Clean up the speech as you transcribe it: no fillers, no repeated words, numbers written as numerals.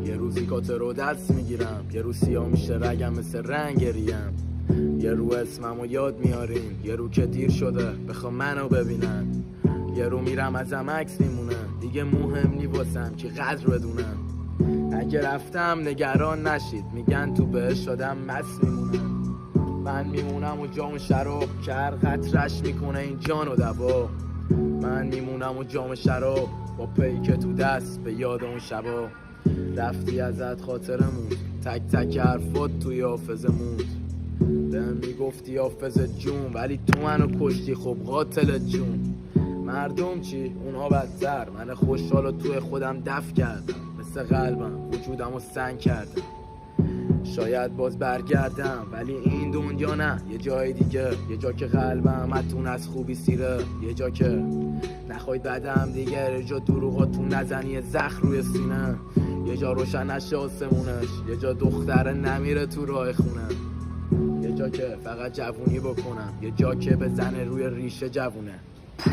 یه روزی کاتر رو دست میگیرم، یه روز سیاه میشه رگم مثل رنگ ریم، یه رو اسممو یاد میارین، یه رو که دیر شده بخوا منو ببینن، یه رو میرم ازم عکس میمونه دیگه مهم نی واسم که قدر بدونم. اگه رفتم نگران نشید، میگن تو بهش شدم مست میمونم. من میمونم و جام شراب که هر قطرش میکنه این جان و دوا. من میمونم و جام شراب با پیک تو دست به یاد اون شبا. رفتی ازت خاطرمون، تک تک حرفات توی حافظه موند. بهم میگفتی حافظ جون ولی تو منو کشتی، خب قاتل جون. مردم چی؟ اونها بدتر. من خوشحالو توی خودم دفع کردم، مثل قلبم وجودمو سنگ کردم. شاید باز برگردم ولی این دنیا نه، یه جای دیگه، یه جا که قلبم اتون از خوبی سیره، یه جا که نخواید بعدم دیگه یه جا دروغاتون نزنی زخم روی سینه، یه جا روشن نشه آسمونش، یه جا دختر نمیره تو راه خونه، یه جا که فقط جوونی بکنم، یه جا که بزنه روی ریشه جوونه.